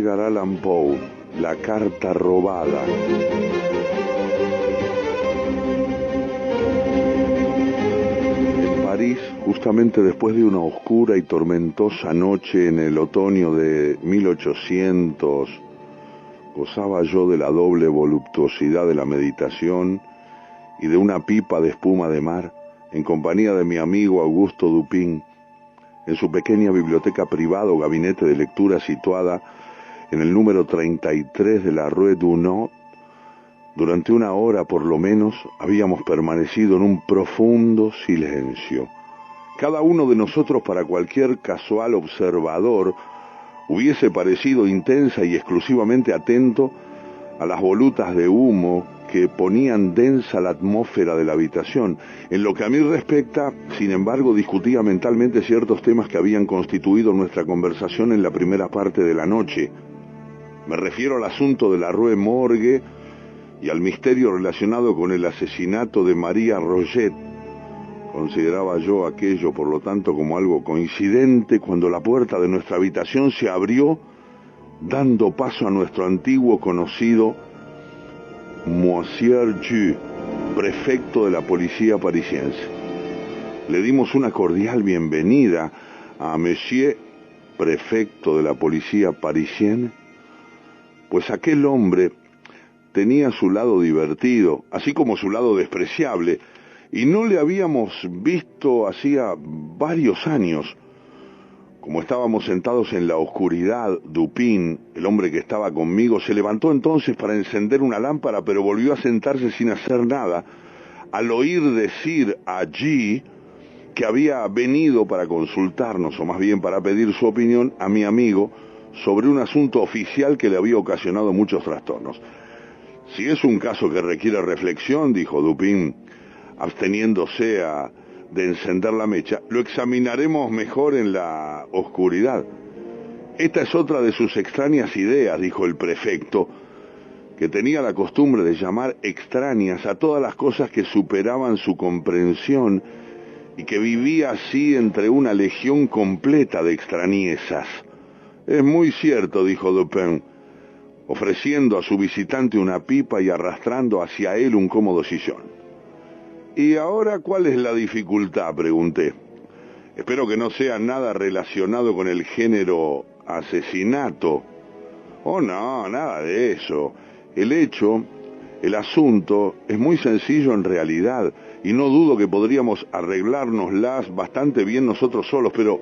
Edgar Allan Poe, La carta robada. En París, justamente después de una oscura y tormentosa noche en el otoño de 1800, gozaba yo de la doble voluptuosidad de la meditación y de una pipa de espuma de mar, en compañía de mi amigo Augusto Dupin, en su pequeña biblioteca privada o gabinete de lectura situada en el número 33 de la Rue Dunod. Durante una hora por lo menos habíamos permanecido en un profundo silencio. Cada uno de nosotros, para cualquier casual observador, hubiese parecido intensa y exclusivamente atento a las volutas de humo que ponían densa la atmósfera de la habitación. En lo que a mí respecta, sin embargo, discutía mentalmente ciertos temas que habían constituido nuestra conversación en la primera parte de la noche. Me refiero al asunto de la Rue Morgue y al misterio relacionado con el asesinato de María Roget. Consideraba yo aquello, por lo tanto, como algo coincidente cuando la puerta de nuestra habitación se abrió, dando paso a nuestro antiguo conocido Monsieur Ju, prefecto de la policía parisiense. Le dimos una cordial bienvenida a Monsieur, prefecto de la policía parisienne, pues aquel hombre tenía su lado divertido, así como su lado despreciable, y no le habíamos visto hacía varios años. Como estábamos sentados en la oscuridad, Dupin, el hombre que estaba conmigo, se levantó entonces para encender una lámpara, pero volvió a sentarse sin hacer nada, al oír decir allí que había venido para consultarnos, o más bien para pedir su opinión a mi amigo sobre un asunto oficial que le había ocasionado muchos trastornos. Si es un caso que requiere reflexión, dijo Dupin, absteniéndose de encender la mecha, lo examinaremos mejor en la oscuridad. Esta es otra de sus extrañas ideas, dijo el prefecto, que tenía la costumbre de llamar extrañas a todas las cosas que superaban su comprensión y que vivía así entre una legión completa de extrañezas. Es muy cierto, dijo Dupin, ofreciendo a su visitante una pipa y arrastrando hacia él un cómodo sillón. ¿Y ahora cuál es la dificultad?, pregunté. Espero que no sea nada relacionado con el género asesinato. Oh, no, nada de eso. El asunto es muy sencillo en realidad, y no dudo que podríamos arreglárnoslas bastante bien nosotros solos, pero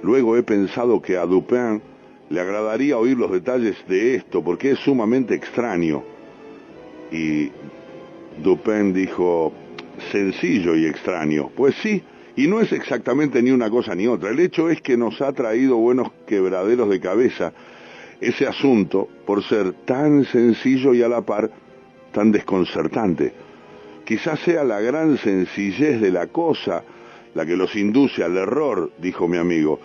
luego he pensado que a Dupin le agradaría oír los detalles de esto, porque es sumamente extraño. Y Dupin dijo, sencillo y extraño. Pues sí, y no es exactamente ni una cosa ni otra. El hecho es que nos ha traído buenos quebraderos de cabeza ese asunto por ser tan sencillo y a la par tan desconcertante. Quizás sea la gran sencillez de la cosa la que los induce al error, dijo mi amigo.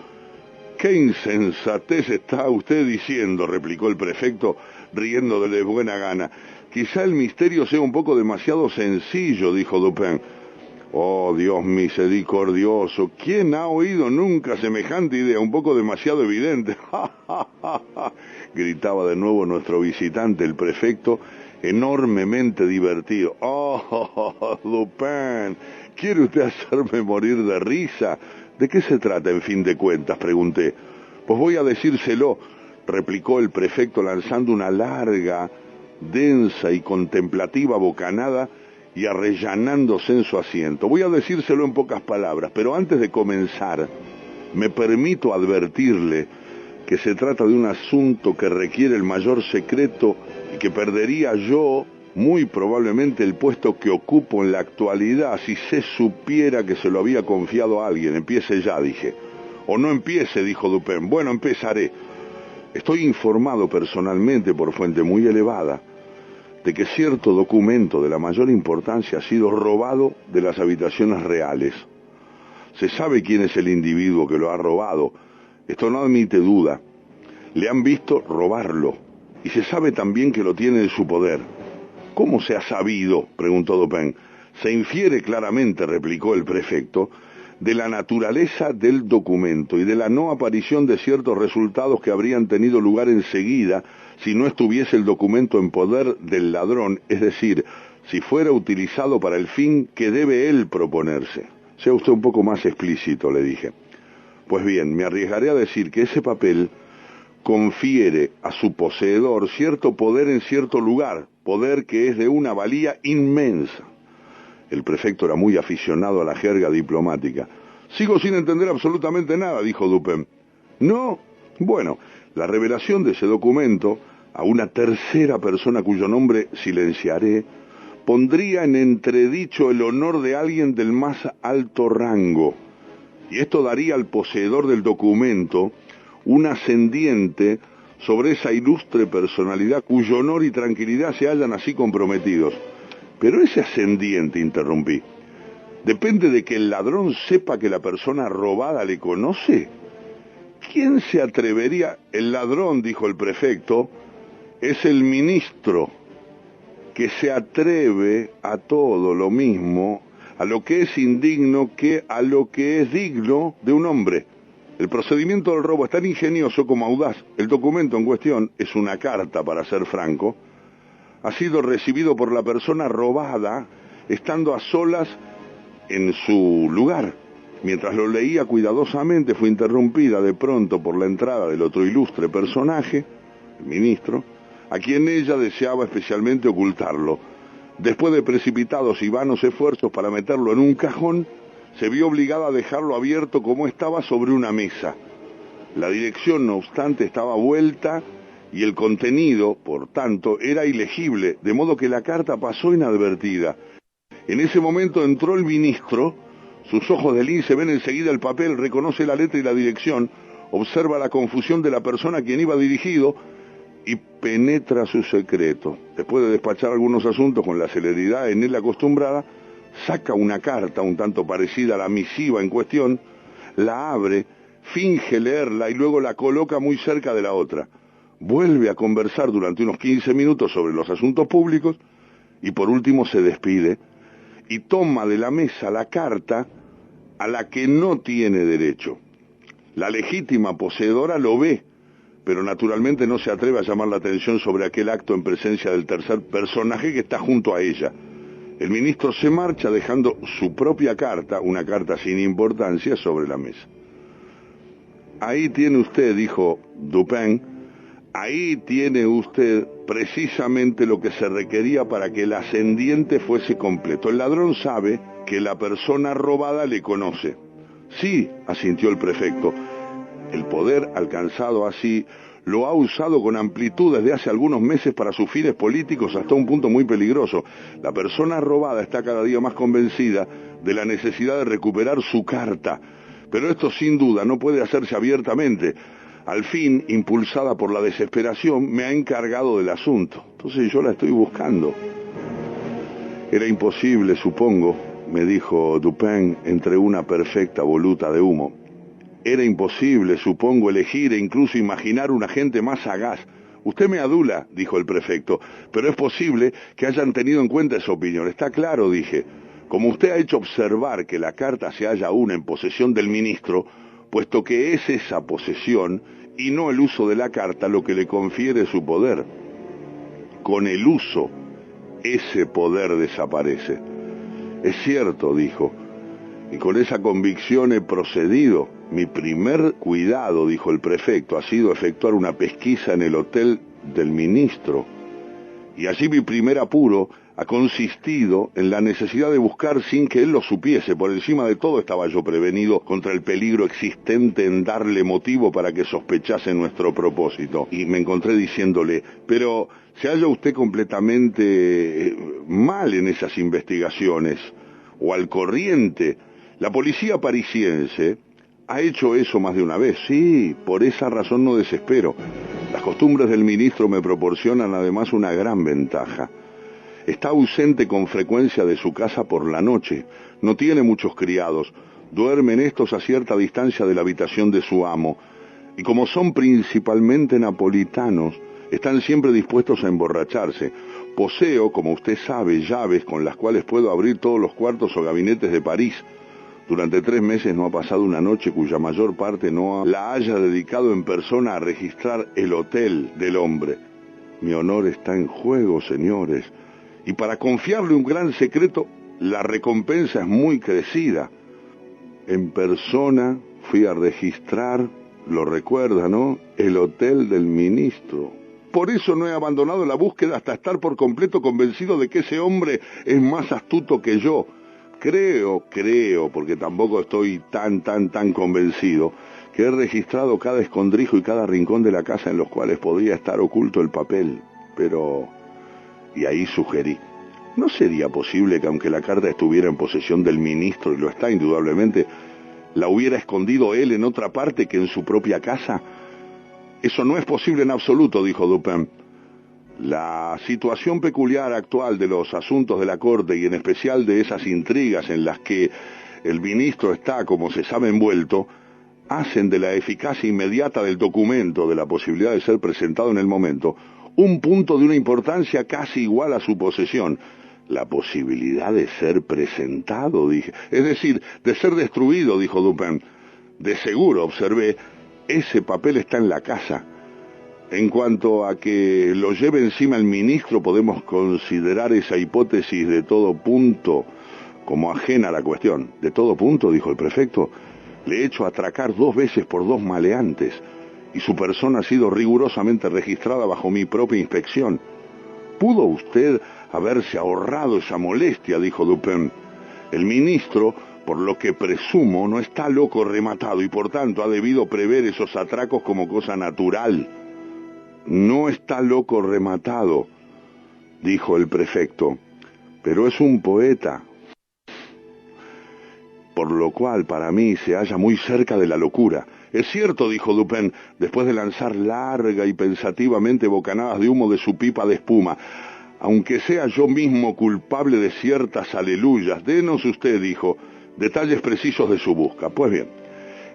«¿Qué insensatez está usted diciendo?», replicó el prefecto, riendo de buena gana. «Quizá el misterio sea un poco demasiado sencillo», dijo Dupin. «Oh, Dios misericordioso, ¿quién ha oído nunca semejante idea? Un poco demasiado evidente». Gritaba de nuevo nuestro visitante, el prefecto, enormemente divertido. «Oh, Dupin, ¿quiere usted hacerme morir de risa? ¿De qué se trata, en fin de cuentas?», pregunté. «Pues voy a decírselo», replicó el prefecto lanzando una larga, densa y contemplativa bocanada y arrellanándose en su asiento. «Voy a decírselo en pocas palabras, pero antes de comenzar, me permito advertirle que se trata de un asunto que requiere el mayor secreto y que perdería yo muy probablemente el puesto que ocupo en la actualidad si se supiera que se lo había confiado a alguien». «Empiece ya», dije. «O no empiece», dijo Dupin. «Bueno, empezaré. Estoy informado personalmente por fuente muy elevada de que cierto documento de la mayor importancia ha sido robado de las habitaciones reales. Se sabe quién es el individuo que lo ha robado. Esto no admite duda. Le han visto robarlo y se sabe también que lo tiene en su poder». «¿Cómo se ha sabido?», preguntó Dupin. «Se infiere claramente», replicó el prefecto, de la naturaleza del documento y de la no aparición de ciertos resultados que habrían tenido lugar enseguida si no estuviese el documento en poder del ladrón, es decir, si fuera utilizado para el fin que debe él proponerse. Sea usted un poco más explícito, le dije. Pues bien, me arriesgaré a decir que ese papel confiere a su poseedor cierto poder en cierto lugar, poder que es de una valía inmensa. El prefecto era muy aficionado a la jerga diplomática. Sigo sin entender absolutamente nada, dijo Dupin. ¿No? Bueno, la revelación de ese documento a una tercera persona cuyo nombre silenciaré pondría en entredicho el honor de alguien del más alto rango. Y esto daría al poseedor del documento un ascendiente sobre esa ilustre personalidad cuyo honor y tranquilidad se hallan así comprometidos. Pero ese ascendiente, interrumpí, depende de que el ladrón sepa que la persona robada le conoce. ¿Quién se atrevería? El ladrón, dijo el prefecto, es el ministro, que se atreve a todo lo mismo, a lo que es indigno que a lo que es digno de un hombre. El procedimiento del robo es tan ingenioso como audaz. El documento en cuestión es una carta, para ser franco. Ha sido recibido por la persona robada estando a solas en su lugar. Mientras lo leía cuidadosamente fue interrumpida de pronto por la entrada del otro ilustre personaje, el ministro, a quien ella deseaba especialmente ocultarlo. Después de precipitados y vanos esfuerzos para meterlo en un cajón, se vio obligada a dejarlo abierto como estaba sobre una mesa. La dirección, no obstante, estaba vuelta y el contenido, por tanto, era ilegible, de modo que la carta pasó inadvertida. En ese momento entró el ministro, sus ojos de lince ven enseguida el papel, reconoce la letra y la dirección, observa la confusión de la persona a quien iba dirigido y penetra su secreto. Después de despachar algunos asuntos con la celeridad en él acostumbrada, saca una carta un tanto parecida a la misiva en cuestión, la abre, finge leerla y luego la coloca muy cerca de la otra. Vuelve a conversar durante unos 15 minutos sobre los asuntos públicos y por último se despide y toma de la mesa la carta a la que no tiene derecho. La legítima poseedora lo ve, pero naturalmente no se atreve a llamar la atención sobre aquel acto en presencia del tercer personaje que está junto a ella. El ministro se marcha dejando su propia carta, una carta sin importancia, sobre la mesa. Ahí tiene usted, dijo Dupin, ahí tiene usted precisamente lo que se requería para que el ascendiente fuese completo. El ladrón sabe que la persona robada le conoce. Sí, asintió el prefecto. El poder alcanzado así lo ha usado con amplitud desde hace algunos meses para sus fines políticos hasta un punto muy peligroso. La persona robada está cada día más convencida de la necesidad de recuperar su carta, pero esto sin duda no puede hacerse abiertamente. Al fin, impulsada por la desesperación, me ha encargado del asunto. Entonces yo la estoy buscando. Era imposible, supongo, me dijo Dupin entre una perfecta voluta de humo. Era imposible, supongo, elegir e incluso imaginar un agente más sagaz. Usted me adula, dijo el prefecto, pero es posible que hayan tenido en cuenta esa opinión. Está claro, dije. Como usted ha hecho observar que la carta se halla aún en posesión del ministro, puesto que es esa posesión y no el uso de la carta lo que le confiere su poder. Con el uso, ese poder desaparece. Es cierto, dijo, y con esa convicción he procedido. Mi primer cuidado, dijo el prefecto, ha sido efectuar una pesquisa en el hotel del ministro. Y allí mi primer apuro ha consistido en la necesidad de buscar sin que él lo supiese. Por encima de todo estaba yo prevenido contra el peligro existente en darle motivo para que sospechase nuestro propósito. Y me encontré diciéndole, pero ¿se halla usted completamente mal en esas investigaciones? ¿O al corriente? La policía parisiense ha hecho eso más de una vez. Sí, por esa razón no desespero. Las costumbres del ministro me proporcionan además una gran ventaja. Está ausente con frecuencia de su casa por la noche, no tiene muchos criados, duermen estos a cierta distancia de la habitación de su amo, y como son principalmente napolitanos, están siempre dispuestos a emborracharse. Poseo, como usted sabe, llaves con las cuales puedo abrir todos los cuartos o gabinetes de París. Durante 3 meses no ha pasado una noche cuya mayor parte no la haya dedicado en persona a registrar el hotel del hombre. Mi honor está en juego, señores, y para confiarle un gran secreto, la recompensa es muy crecida. En persona fui a registrar, lo recuerda, ¿no?, el hotel del ministro. Por eso no he abandonado la búsqueda hasta estar por completo convencido de que ese hombre es más astuto que yo. Creo, porque tampoco estoy tan convencido, que he registrado cada escondrijo y cada rincón de la casa en los cuales podría estar oculto el papel. Pero... y ahí sugerí, ¿no sería posible que aunque la carta estuviera en posesión del ministro, y lo está indudablemente, la hubiera escondido él en otra parte que en su propia casa? Eso no es posible en absoluto, dijo Dupin. La situación peculiar actual de los asuntos de la corte y en especial de esas intrigas en las que el ministro está, como se sabe, envuelto, hacen de la eficacia inmediata del documento, de la posibilidad de ser presentado en el momento, un punto de una importancia casi igual a su posesión. La posibilidad de ser presentado, dije. Es decir, de ser destruido, dijo Dupin. De seguro, observé, ese papel está en la casa. En cuanto a que lo lleve encima el ministro, podemos considerar esa hipótesis de todo punto como ajena a la cuestión. ¿De todo punto?, dijo el prefecto. Le he hecho atracar 2 veces por 2 maleantes, y su persona ha sido rigurosamente registrada bajo mi propia inspección. ¿Pudo usted haberse ahorrado esa molestia?, dijo Dupin. El ministro, por lo que presumo, no está loco rematado y por tanto ha debido prever esos atracos como cosa natural. No está loco rematado, dijo el prefecto, pero es un poeta, por lo cual para mí se halla muy cerca de la locura. Es cierto, dijo Dupin, después de lanzar larga y pensativamente bocanadas de humo de su pipa de espuma, aunque sea yo mismo culpable de ciertas aleluyas. Denos usted, dijo, detalles precisos de su busca. Pues bien,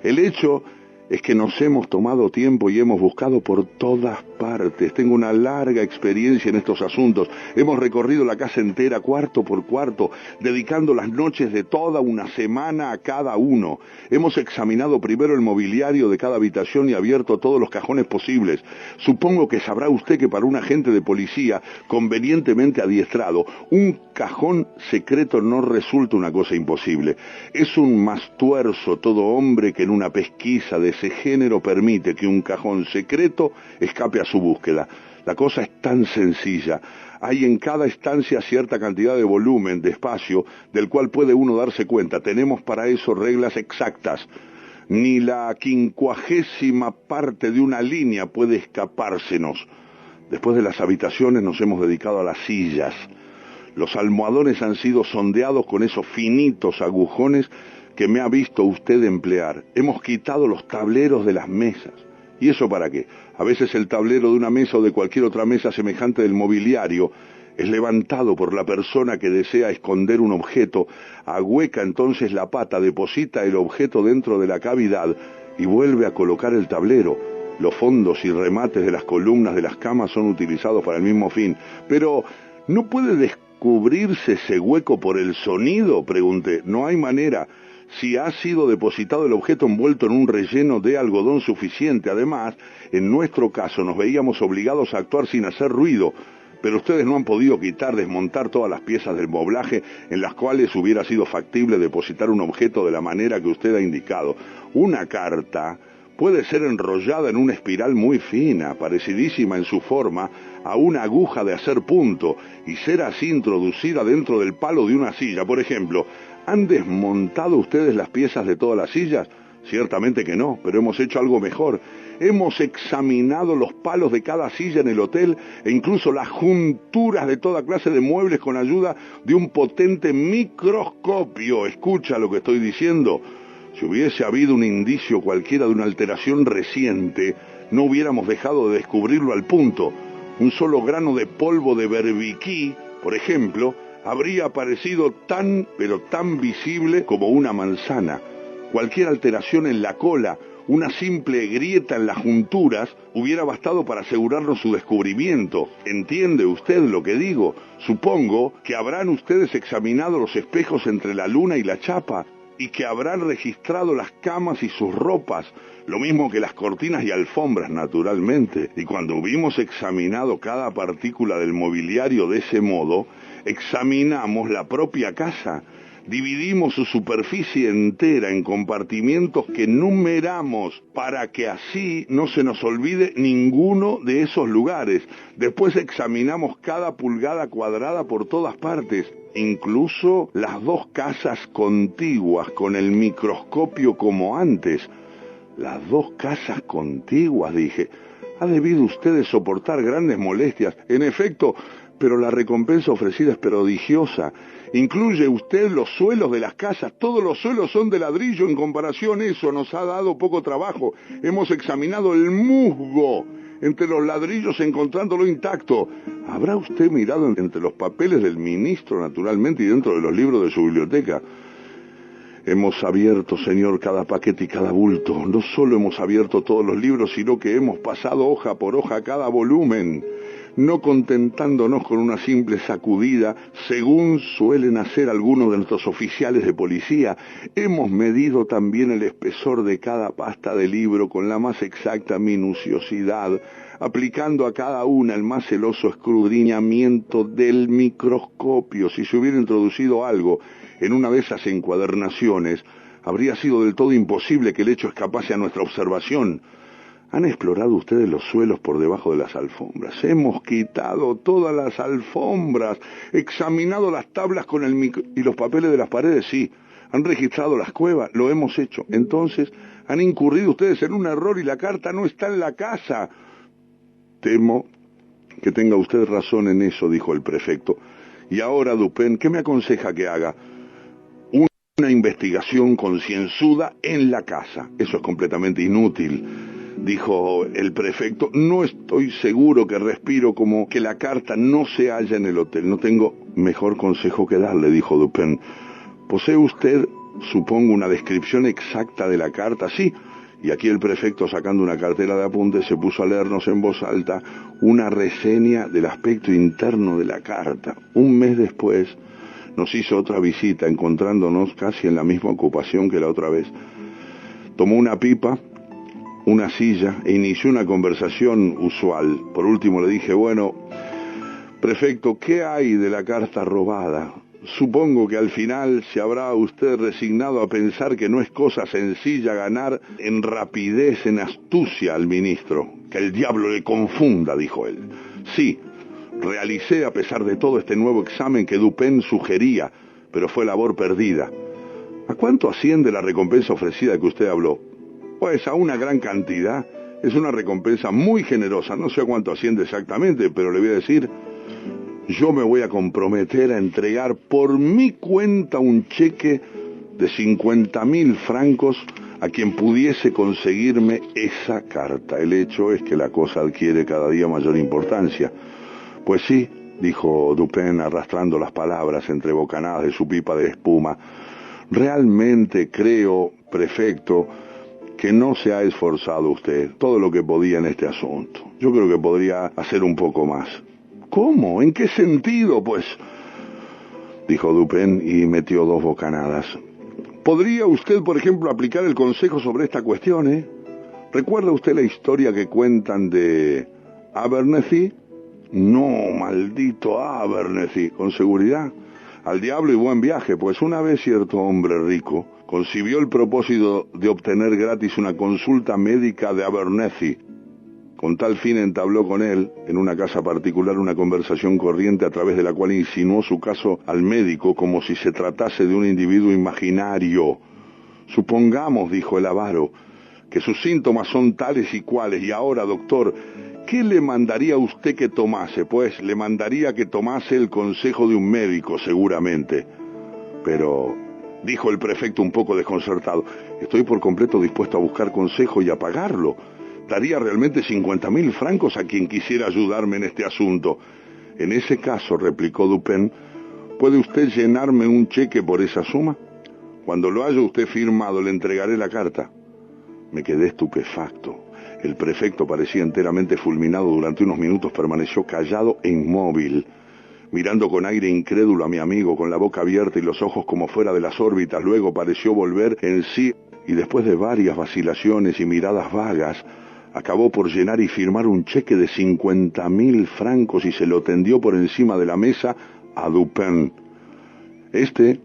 el hecho es que nos hemos tomado tiempo y hemos buscado por todas partes. Tengo una larga experiencia en estos asuntos. Hemos recorrido la casa entera, cuarto por cuarto, dedicando las noches de toda una semana a cada uno. Hemos examinado primero el mobiliario de cada habitación y abierto todos los cajones posibles. Supongo que sabrá usted que para un agente de policía convenientemente adiestrado, un cajón secreto no resulta una cosa imposible. Es un mastuerzo todo hombre que en una pesquisa de ese género permite que un cajón secreto escape a su búsqueda. La cosa es tan sencilla. Hay en cada estancia cierta cantidad de volumen, de espacio, del cual puede uno darse cuenta. Tenemos para eso reglas exactas. Ni la 50ª parte de una línea puede escapársenos. Después de las habitaciones nos hemos dedicado a las sillas. Los almohadones han sido sondeados con esos finitos agujones que me ha visto usted emplear. Hemos quitado los tableros de las mesas. ¿Y eso para qué? A veces el tablero de una mesa o de cualquier otra mesa semejante del mobiliario es levantado por la persona que desea esconder un objeto, ahueca entonces la pata, deposita el objeto dentro de la cavidad y vuelve a colocar el tablero. Los fondos y remates de las columnas de las camas son utilizados para el mismo fin. Pero, ¿no puede descubrirse ese hueco por el sonido?, pregunté. No hay manera. Si ha sido depositado el objeto envuelto en un relleno de algodón suficiente. Además, en nuestro caso nos veíamos obligados a actuar sin hacer ruido, pero ustedes no han podido desmontar todas las piezas del moblaje en las cuales hubiera sido factible depositar un objeto de la manera que usted ha indicado. Una carta puede ser enrollada en una espiral muy fina, parecidísima en su forma a una aguja de hacer punto, y ser así introducida dentro del palo de una silla, por ejemplo. ¿Han desmontado ustedes las piezas de todas las sillas? Ciertamente que no, pero hemos hecho algo mejor. Hemos examinado los palos de cada silla en el hotel e incluso las junturas de toda clase de muebles con ayuda de un potente microscopio. ¿Escucha lo que estoy diciendo? Si hubiese habido un indicio cualquiera de una alteración reciente, no hubiéramos dejado de descubrirlo al punto. Un solo grano de polvo de berbiquí, por ejemplo, habría aparecido pero tan visible como una manzana. Cualquier alteración en la cola, una simple grieta en las junturas, hubiera bastado para asegurarnos su descubrimiento. ¿Entiende usted lo que digo? Supongo que habrán ustedes examinado los espejos entre la luna y la chapa. y que habrán registrado las camas y sus ropas, lo mismo que las cortinas y alfombras, naturalmente. Y cuando hubimos examinado cada partícula del mobiliario de ese modo, examinamos la propia casa. Dividimos su superficie entera en compartimientos que numeramos para que así no se nos olvide ninguno de esos lugares. Después examinamos cada pulgada cuadrada por todas partes, incluso las dos casas contiguas con el microscopio como antes. Las dos casas contiguas, dije. Ha debido ustedes soportar grandes molestias. En efecto, pero la recompensa ofrecida es prodigiosa. Incluye usted los suelos de las casas. Todos los suelos son de ladrillo. En comparación, eso nos ha dado poco trabajo. Hemos examinado el musgo entre los ladrillos encontrándolo intacto. ¿Habrá usted mirado entre los papeles del ministro, naturalmente, y dentro de los libros de su biblioteca? Hemos abierto, señor, cada paquete y cada bulto. No solo hemos abierto todos los libros, sino que hemos pasado hoja por hoja cada volumen, no contentándonos con una simple sacudida, según suelen hacer algunos de nuestros oficiales de policía. Hemos medido también el espesor de cada pasta de libro con la más exacta minuciosidad, aplicando a cada una el más celoso escudriñamiento del microscopio. Si se hubiera introducido algo en una de esas encuadernaciones, habría sido del todo imposible que el hecho escapase a nuestra observación. ¿Han explorado ustedes los suelos por debajo de las alfombras? Hemos quitado todas las alfombras, examinado las tablas con el y los papeles de las paredes, sí. ¿Han registrado las cuevas? Lo hemos hecho. Entonces, han incurrido ustedes en un error y la carta no está en la casa. Temo que tenga usted razón en eso, dijo el prefecto. Y ahora, Dupin, ¿qué me aconseja que haga? Una investigación concienzuda en la casa. Eso es completamente inútil, dijo el prefecto. No estoy seguro que respiro como que la carta no se halla en el hotel. No tengo mejor consejo que darle, dijo Dupin. ¿Posee usted, supongo, una descripción exacta de la carta? Sí. Y aquí el prefecto, sacando una cartera de apuntes, se puso a leernos en voz alta una reseña del aspecto interno de la carta. Un mes después nos hizo otra visita, encontrándonos casi en la misma ocupación que la otra vez. Tomó una pipa, una silla e inició una conversación usual. Por último le dije, bueno, prefecto, ¿qué hay de la carta robada? Supongo que al final se habrá usted resignado a pensar que no es cosa sencilla ganar en rapidez, en astucia al ministro. Que el diablo le confunda, dijo él. Sí, realicé a pesar de todo este nuevo examen que Dupin sugería, pero fue labor perdida. ¿A cuánto asciende la recompensa ofrecida que usted habló? Pues a una gran cantidad. Es una recompensa muy generosa. No sé a cuánto asciende exactamente, pero le voy a decir, yo me voy a comprometer a entregar por mi cuenta un cheque de 50.000 francos a quien pudiese conseguirme esa carta. El hecho es que la cosa adquiere cada día mayor importancia. Pues sí, dijo Dupin arrastrando las palabras entre bocanadas de su pipa de espuma. Realmente creo, prefecto, que no se ha esforzado usted todo lo que podía en este asunto. Yo creo que podría hacer un poco más. ¿Cómo? ¿En qué sentido? Pues, dijo Dupin y metió 2 bocanadas. ¿Podría usted, por ejemplo, aplicar el consejo sobre esta cuestión, ¿Recuerda usted la historia que cuentan de Abernethy? No, maldito Abernethy, con seguridad. Al diablo y buen viaje, pues una vez cierto hombre rico concibió el propósito de obtener gratis una consulta médica de Abernethy. Con tal fin entabló con él, en una casa particular, una conversación corriente a través de la cual insinuó su caso al médico como si se tratase de un individuo imaginario. Supongamos, dijo el avaro, que sus síntomas son tales y cuales, y ahora, doctor, ¿qué le mandaría a usted que tomase? Pues le mandaría que tomase el consejo de un médico, seguramente. Pero, dijo el prefecto un poco desconcertado, estoy por completo dispuesto a buscar consejo y a pagarlo. Daría realmente 50.000 francos a quien quisiera ayudarme en este asunto. En ese caso, replicó Dupin, ¿puede usted llenarme un cheque por esa suma? Cuando lo haya usted firmado, le entregaré la carta. Me quedé estupefacto. El prefecto parecía enteramente fulminado. Durante unos minutos permaneció callado e inmóvil. mirando con aire incrédulo a mi amigo, con la boca abierta y los ojos como fuera de las órbitas. Luego pareció volver en sí y después de varias vacilaciones y miradas vagas, acabó por llenar y firmar un cheque de 50.000 francos y se lo tendió por encima de la mesa a Dupin. Este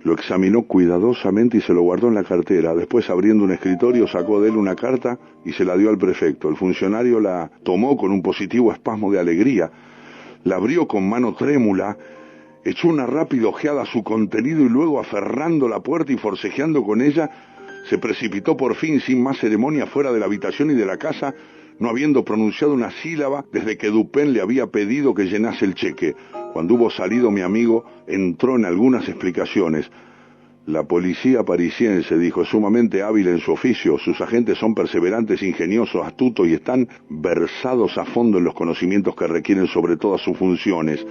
lo examinó cuidadosamente y se lo guardó en la cartera. Después, abriendo un escritorio, sacó de él una carta y se la dio al prefecto. El funcionario la tomó con un positivo espasmo de alegría, la abrió con mano trémula, echó una rápida ojeada a su contenido y luego, aferrando la puerta y forcejeando con ella, se precipitó por fin sin más ceremonia fuera de la habitación y de la casa, no habiendo pronunciado una sílaba desde que Dupin le había pedido que llenase el cheque. Cuando hubo salido, mi amigo entró en algunas explicaciones. La policía parisiense, dijo, es sumamente hábil en su oficio. Sus agentes son perseverantes, ingeniosos, astutos y están versados a fondo en los conocimientos que requieren sobre todas sus funciones.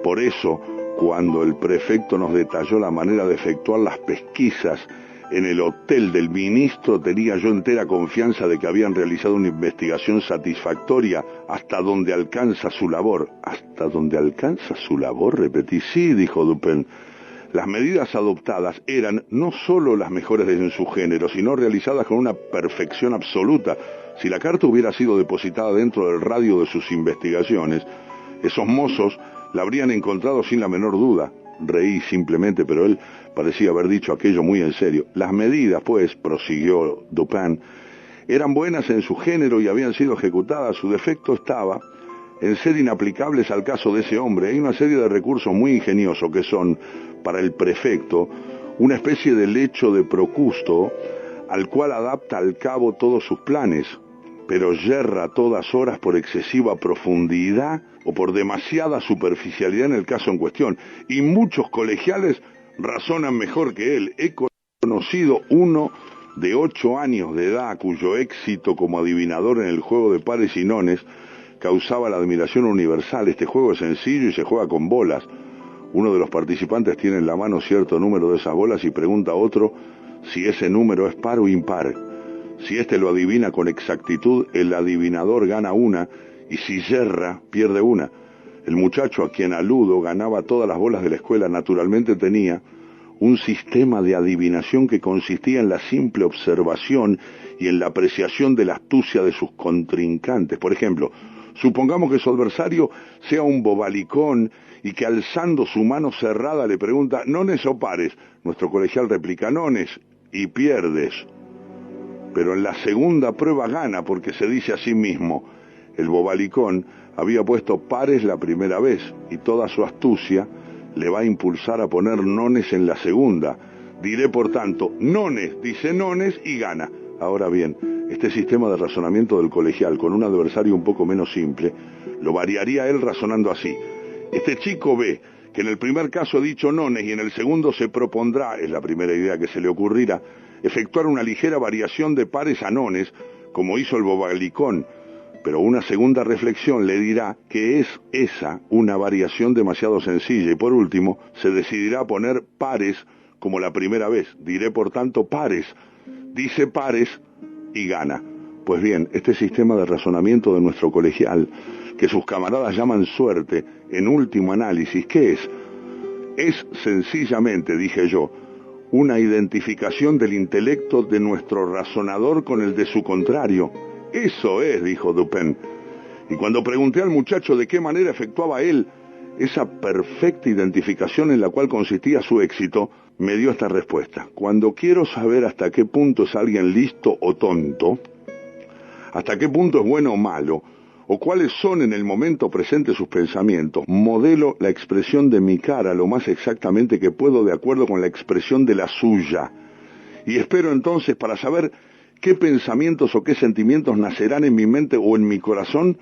Por eso, cuando el prefecto nos detalló la manera de efectuar las pesquisas en el hotel del ministro, tenía yo entera confianza de que habían realizado una investigación satisfactoria hasta donde alcanza su labor. ¿Hasta donde alcanza su labor? Repetí. Sí, dijo Dupin. Las medidas adoptadas eran no solo las mejores en su género, sino realizadas con una perfección absoluta. Si la carta hubiera sido depositada dentro del radio de sus investigaciones, esos mozos la habrían encontrado sin la menor duda. Reí simplemente, pero él parecía haber dicho aquello muy en serio. Las medidas, pues, prosiguió Dupin, eran buenas en su género y habían sido ejecutadas. Su defecto estaba en ser inaplicables al caso de ese hombre. Hay una serie de recursos muy ingeniosos que son, para el prefecto, una especie de lecho de Procusto al cual adapta al cabo todos sus planes, pero yerra a todas horas por excesiva profundidad o por demasiada superficialidad en el caso en cuestión, y muchos colegiales razonan mejor que él. He conocido uno de 8 años de edad cuyo éxito como adivinador en el juego de pares y nones causaba la admiración universal. Este juego es sencillo y se juega con bolas. Uno de los participantes tiene en la mano cierto número de esas bolas y pregunta a otro si ese número es par o impar. Si éste lo adivina con exactitud, el adivinador gana una, y si yerra, pierde una. El muchacho a quien aludo ganaba todas las bolas de la escuela. Naturalmente tenía un sistema de adivinación que consistía en la simple observación y en la apreciación de la astucia de sus contrincantes. Por ejemplo, supongamos que su adversario sea un bobalicón y que alzando su mano cerrada le pregunta, ¿nones o pares? Nuestro colegial replica, nones, y pierdes. Pero en la segunda prueba gana, porque se dice a sí mismo, el bobalicón había puesto pares la primera vez y toda su astucia le va a impulsar a poner nones en la segunda. Diré por tanto, nones, dice nones y gana. Ahora bien, este sistema de razonamiento del colegial con un adversario un poco menos simple, lo variaría él razonando así. Este chico ve que en el primer caso he dicho nones y en el segundo se propondrá, es la primera idea que se le ocurrirá, efectuar una ligera variación de pares a nones, como hizo el bobalicón, pero una segunda reflexión le dirá que es esa una variación demasiado sencilla y por último se decidirá a poner pares como la primera vez. Diré por tanto pares, dice pares y gana. Pues bien, este sistema de razonamiento de nuestro colegial, que sus camaradas llaman suerte, en último análisis, ¿qué es? Es sencillamente, dije yo, una identificación del intelecto de nuestro razonador con el de su contrario. Eso es, dijo Dupin. Y cuando pregunté al muchacho de qué manera efectuaba él esa perfecta identificación en la cual consistía su éxito, me dio esta respuesta. Cuando quiero saber hasta qué punto es alguien listo o tonto, hasta qué punto es bueno o malo, o cuáles son en el momento presente sus pensamientos, modelo la expresión de mi cara lo más exactamente que puedo de acuerdo con la expresión de la suya. Y espero entonces para saber qué pensamientos o qué sentimientos nacerán en mi mente o en mi corazón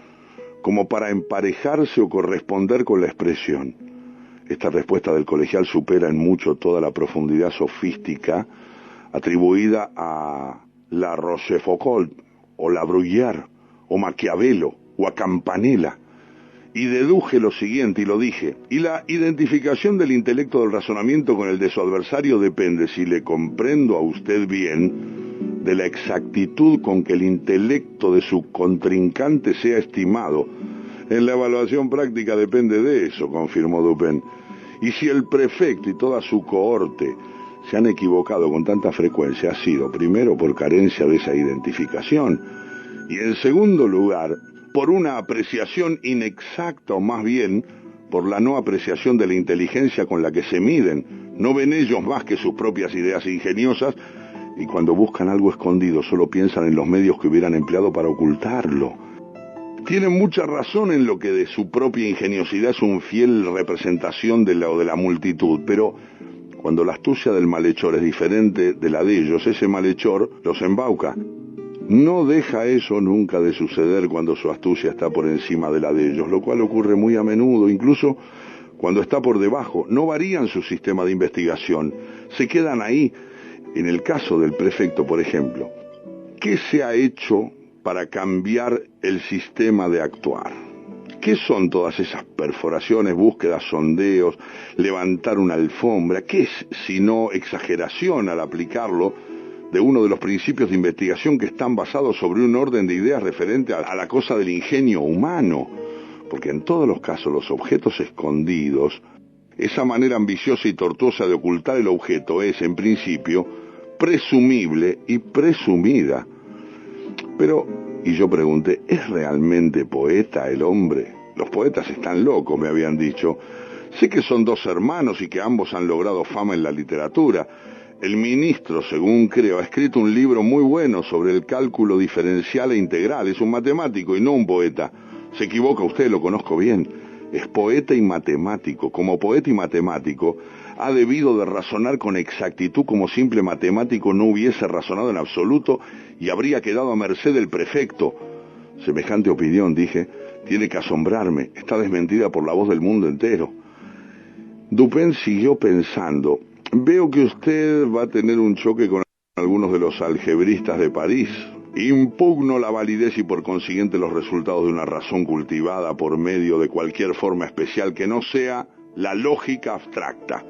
como para emparejarse o corresponder con la expresión. Esta respuesta del colegial supera en mucho toda la profundidad sofística atribuida a La Rochefoucauld o La Bruyère o Maquiavelo o a Campanella. Y deduje lo siguiente, y lo dije, y la identificación del intelecto del razonamiento con el de su adversario depende, si le comprendo a usted bien, de la exactitud con que el intelecto de su contrincante sea estimado. En la evaluación práctica depende de eso, confirmó Dupin. Y si el prefecto y toda su cohorte se han equivocado con tanta frecuencia, ha sido primero por carencia de esa identificación y en segundo lugar por una apreciación inexacta, o más bien por la no apreciación de la inteligencia con la que se miden. No ven ellos más que sus propias ideas ingeniosas y cuando buscan algo escondido solo piensan en los medios que hubieran empleado para ocultarlo. Tienen mucha razón en lo que de su propia ingeniosidad es un fiel representación de la multitud, pero cuando la astucia del malhechor es diferente de la de ellos, ese malhechor los embauca. No deja eso nunca de suceder cuando su astucia está por encima de la de ellos, lo cual ocurre muy a menudo, incluso cuando está por debajo. No varían su sistema de investigación, se quedan ahí. En el caso del prefecto, por ejemplo, ¿qué se ha hecho para cambiar el sistema de actuar? ¿Qué son todas esas perforaciones, búsquedas, sondeos, levantar una alfombra? ¿Qué es sino exageración al aplicarlo de uno de los principios de investigación que están basados sobre un orden de ideas referente a la cosa del ingenio humano? Porque en todos los casos los objetos escondidos, esa manera ambiciosa y tortuosa de ocultar el objeto es, en principio, presumible y presumida. Pero, y yo pregunté, ¿es realmente poeta el hombre? Los poetas están locos, me habían dicho. Sé que son dos hermanos y que ambos han logrado fama en la literatura. El ministro, según creo, ha escrito un libro muy bueno sobre el cálculo diferencial e integral. Es un matemático y no un poeta. Se equivoca usted, lo conozco bien. Es poeta y matemático. Como poeta y matemático, ha debido de razonar con exactitud como simple matemático no hubiese razonado en absoluto y habría quedado a merced del prefecto. Semejante opinión, dije, tiene que asombrarme. Está desmentida por la voz del mundo entero. Dupin siguió pensando. Veo que usted va a tener un choque con algunos de los algebristas de París. Impugno la validez y por consiguiente los resultados de una razón cultivada por medio de cualquier forma especial que no sea la lógica abstracta.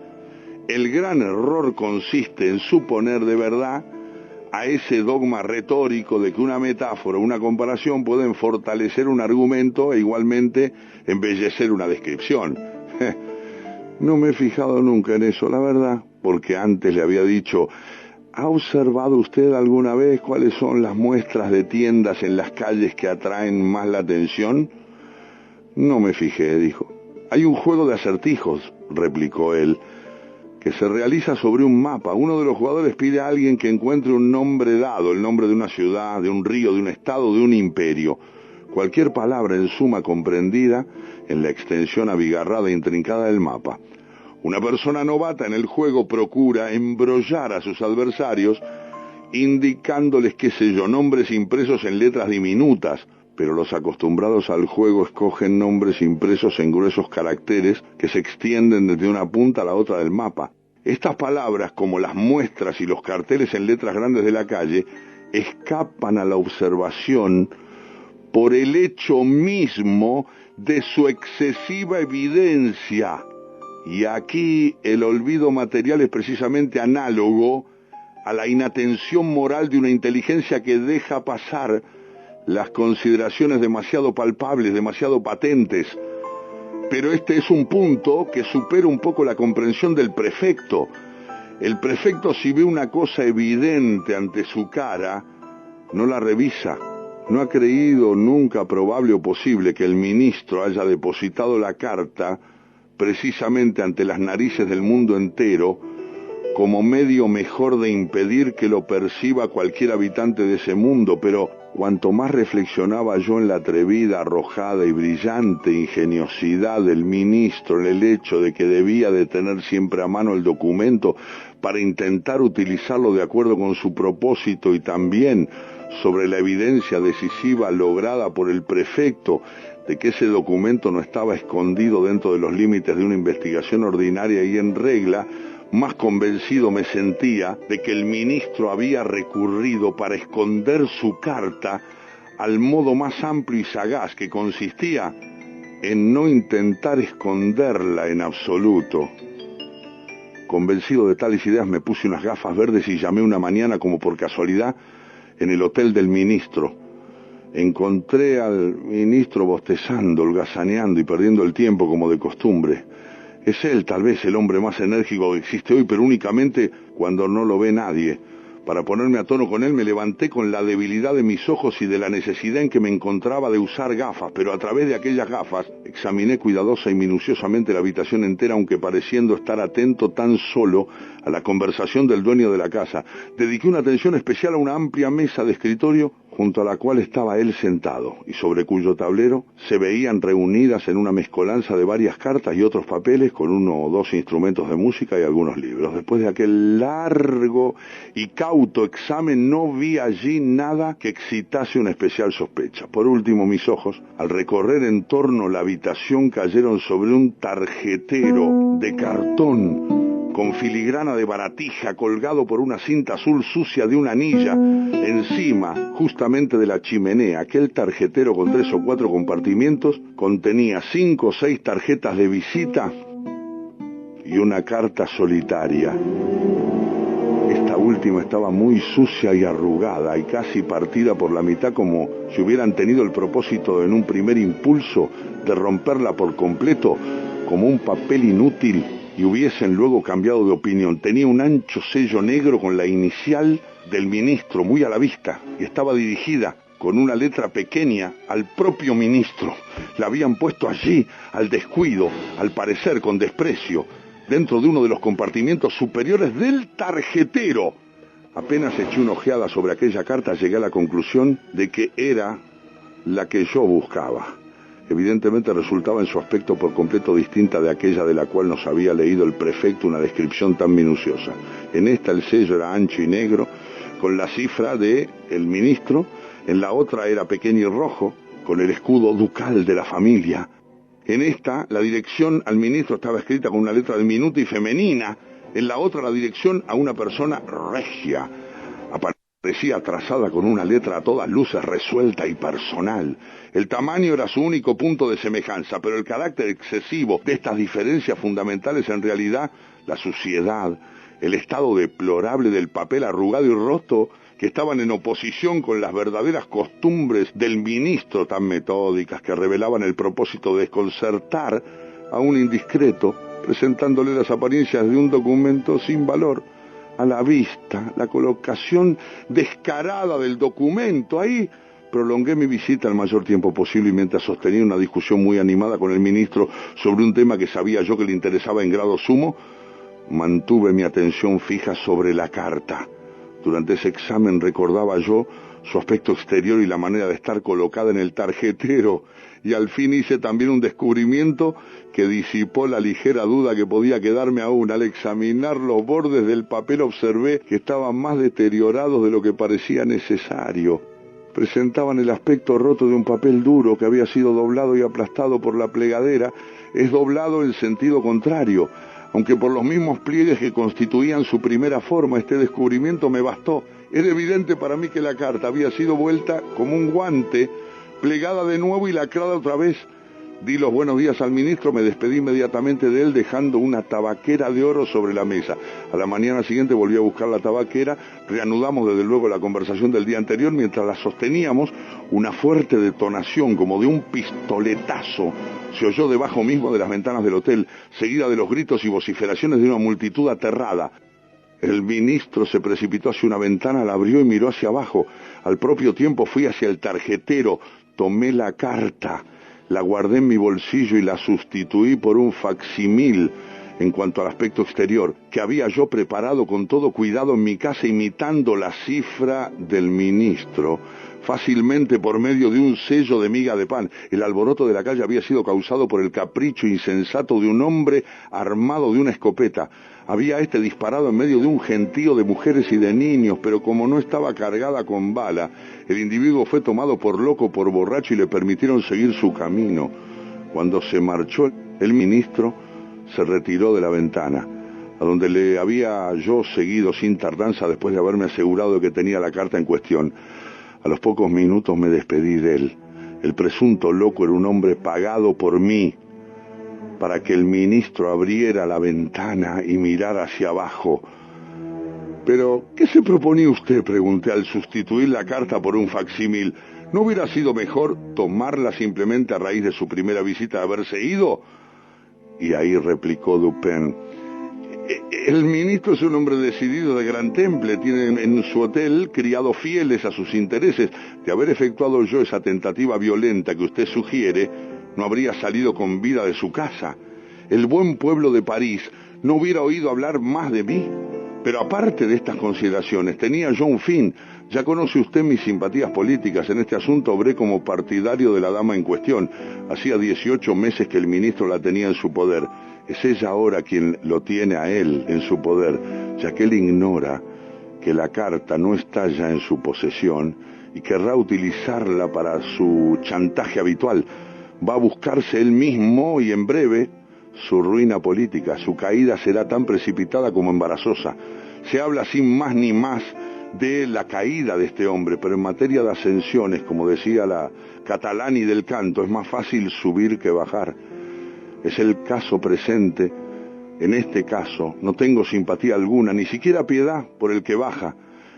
El gran error consiste en suponer de verdad a ese dogma retórico de que una metáfora o una comparación pueden fortalecer un argumento e igualmente embellecer una descripción. No me he fijado nunca en eso, la verdad, porque antes le había dicho, ¿ha observado usted alguna vez cuáles son las muestras de tiendas en las calles que atraen más la atención? No me fijé, dijo. Hay un juego de acertijos, replicó él, que se realiza sobre un mapa. Uno de los jugadores pide a alguien que encuentre un nombre dado, el nombre de una ciudad, de un río, de un estado, de un imperio. Cualquier palabra en suma comprendida en la extensión abigarrada e intrincada del mapa. Una persona novata en el juego procura embrollar a sus adversarios indicándoles, qué sé yo, nombres impresos en letras diminutas, pero los acostumbrados al juego escogen nombres impresos en gruesos caracteres que se extienden desde una punta a la otra del mapa. Estas palabras, como las muestras y los carteles en letras grandes de la calle, escapan a la observación por el hecho mismo de su excesiva evidencia. Y aquí el olvido material es precisamente análogo a la inatención moral de una inteligencia que deja pasar las consideraciones demasiado palpables, demasiado patentes. Pero este es un punto que supera un poco la comprensión del prefecto. El prefecto, si ve una cosa evidente ante su cara, no la revisa. No ha creído nunca probable o posible que el ministro haya depositado la carta precisamente ante las narices del mundo entero, como medio mejor de impedir que lo perciba cualquier habitante de ese mundo. Pero cuanto más reflexionaba yo en la atrevida, arrojada y brillante ingeniosidad del ministro, en el hecho de que debía de tener siempre a mano el documento para intentar utilizarlo de acuerdo con su propósito, y también sobre la evidencia decisiva lograda por el prefecto de que ese documento no estaba escondido dentro de los límites de una investigación ordinaria y en regla, más convencido me sentía de que el ministro había recurrido para esconder su carta al modo más amplio y sagaz, que consistía en no intentar esconderla en absoluto. Convencido de tales ideas, me puse unas gafas verdes y llamé una mañana, como por casualidad, en el hotel del ministro. Encontré al ministro bostezando, holgazaneando y perdiendo el tiempo como de costumbre. Es él, tal vez, el hombre más enérgico que existe hoy, pero únicamente cuando no lo ve nadie. Para ponerme a tono con él me levanté con la debilidad de mis ojos y de la necesidad en que me encontraba de usar gafas, pero a través de aquellas gafas examiné cuidadosa y minuciosamente la habitación entera, aunque pareciendo estar atento tan solo a la conversación del dueño de la casa. Dediqué una atención especial a una amplia mesa de escritorio junto a la cual estaba él sentado, y sobre cuyo tablero se veían reunidas en una mezcolanza de varias cartas y otros papeles con 1 o 2 instrumentos de música y algunos libros. Después de aquel largo y cauto examen no vi allí nada que excitase una especial sospecha. Por último, mis ojos, al recorrer en torno la habitación, cayeron sobre un tarjetero de cartón con filigrana de baratija colgado por una cinta azul sucia de una anilla, encima justamente de la chimenea. Aquel tarjetero con 3 o 4 compartimientos contenía 5 o 6 tarjetas de visita y una carta solitaria. Esta última estaba muy sucia y arrugada y casi partida por la mitad, como si hubieran tenido el propósito en un primer impulso de romperla por completo como un papel inútil y hubiesen luego cambiado de opinión. Tenía un ancho sello negro con la inicial del ministro muy a la vista y estaba dirigida con una letra pequeña al propio ministro. La habían puesto allí, al descuido, al parecer con desprecio, dentro de uno de los compartimientos superiores del tarjetero. Apenas eché una ojeada sobre aquella carta, llegué a la conclusión de que era la que yo buscaba. Evidentemente resultaba en su aspecto por completo distinta de aquella de la cual nos había leído el prefecto una descripción tan minuciosa. En esta el sello era ancho y negro, con la cifra de el ministro. En la otra era pequeño y rojo, con el escudo ducal de la familia. En esta la dirección al ministro estaba escrita con una letra diminuta y femenina. En la otra la dirección a una persona regia. Parecía trazada con una letra a todas luces resuelta y personal. El tamaño era su único punto de semejanza, pero el carácter excesivo de estas diferencias fundamentales, en realidad, la suciedad, el estado deplorable del papel arrugado y roto, que estaban en oposición con las verdaderas costumbres del ministro tan metódicas que revelaban el propósito de desconcertar a un indiscreto, presentándole las apariencias de un documento sin valor. A la vista, la colocación descarada del documento. Ahí prolongué mi visita el mayor tiempo posible y mientras sostenía una discusión muy animada con el ministro sobre un tema que sabía yo que le interesaba en grado sumo, mantuve mi atención fija sobre la carta. Durante ese examen recordaba yo su aspecto exterior y la manera de estar colocada en el tarjetero, y al fin hice también un descubrimiento que disipó la ligera duda que podía quedarme aún. Al examinar los bordes del papel observé que estaban más deteriorados de lo que parecía necesario. Presentaban el aspecto roto de un papel duro que había sido doblado y aplastado por la plegadera. Es doblado en sentido contrario, aunque por los mismos pliegues que constituían su primera forma. Este descubrimiento me bastó. Era evidente para mí que la carta había sido vuelta como un guante, plegada de nuevo y lacrada otra vez. Di los buenos días al ministro, me despedí inmediatamente de él dejando una tabaquera de oro sobre la mesa. A la mañana siguiente volví a buscar la tabaquera, reanudamos desde luego la conversación del día anterior. Mientras la sosteníamos, una fuerte detonación como de un pistoletazo se oyó debajo mismo de las ventanas del hotel, seguida de los gritos y vociferaciones de una multitud aterrada. El ministro se precipitó hacia una ventana, la abrió y miró hacia abajo. Al propio tiempo fui hacia el tarjetero, tomé la carta, la guardé en mi bolsillo y la sustituí por un facsimil en cuanto al aspecto exterior, que había yo preparado con todo cuidado en mi casa imitando la cifra del ministro, fácilmente por medio de un sello de miga de pan. El alboroto de la calle había sido causado por el capricho insensato de un hombre armado de una escopeta. Había disparado en medio de un gentío de mujeres y de niños, pero como no estaba cargada con bala, el individuo fue tomado por loco, por borracho, y le permitieron seguir su camino. Cuando se marchó el ministro, se retiró de la ventana, a donde le había yo seguido sin tardanza después de haberme asegurado de que tenía la carta en cuestión. A los pocos minutos me despedí de él. El presunto loco era un hombre pagado por mí para que el ministro abriera la ventana y mirara hacia abajo. «¿Pero qué se proponía usted?», pregunté al sustituir la carta por un facsímil. ¿No hubiera sido mejor tomarla simplemente a raíz de su primera visita de haberse ido? Y ahí replicó Dupin: el ministro es un hombre decidido de gran temple, tiene en su hotel criados fieles a sus intereses. De haber efectuado yo esa tentativa violenta que usted sugiere, no habría salido con vida de su casa. El buen pueblo de París no hubiera oído hablar más de mí. Pero aparte de estas consideraciones, tenía yo un fin. Ya conoce usted mis simpatías políticas. En este asunto obré como partidario de la dama en cuestión. Hacía 18 meses que el ministro la tenía en su poder. Es ella ahora quien lo tiene a él en su poder, ya que él ignora que la carta no está ya en su posesión y querrá utilizarla para su chantaje habitual. Va a buscarse él mismo y en breve su ruina política. Su caída será tan precipitada como embarazosa. Se habla sin más ni más de la caída de este hombre, pero en materia de ascensiones, como decía la Catalani del canto, es más fácil subir que bajar. Es el caso presente. En este caso no tengo simpatía alguna, ni siquiera piedad por el que baja.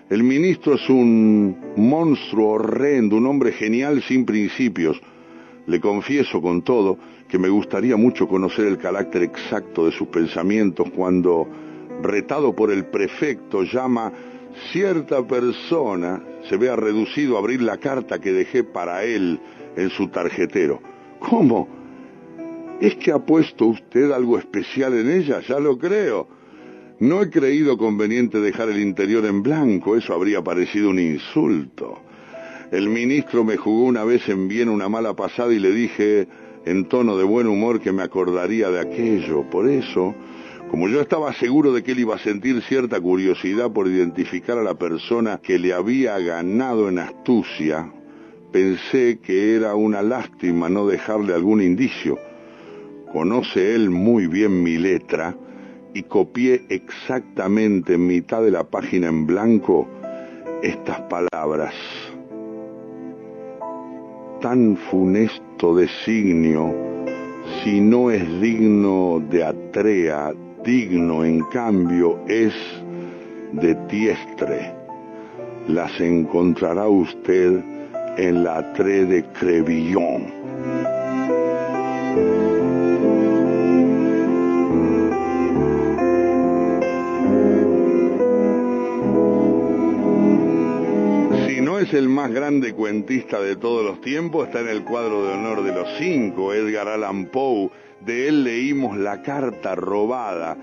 El ministro es un monstruo horrendo, un hombre genial sin principios. Le confieso con todo que me gustaría mucho conocer el carácter exacto de sus pensamientos cuando, retado por el prefecto, llama cierta persona, se vea reducido a abrir la carta que dejé para él en su tarjetero. ¿Cómo? ¿Es que ha puesto usted algo especial en ella? Ya lo creo. No he creído conveniente dejar el interior en blanco, eso habría parecido un insulto. El ministro me jugó una vez en Viena una mala pasada y le dije en tono de buen humor que me acordaría de aquello. Por eso, como yo estaba seguro de que él iba a sentir cierta curiosidad por identificar a la persona que le había ganado en astucia, pensé que era una lástima no dejarle algún indicio. Conoce él muy bien mi letra y copié exactamente en mitad de la página en blanco estas palabras: tan funesto designio, si no es digno de Atrea, digno en cambio es de Tiestre. Las encontrará usted en la Atrea de Crevillon. Es el más grande cuentista de todos los tiempos, está en el cuadro de honor de los 5, Edgar Allan Poe. De él leímos La carta robada,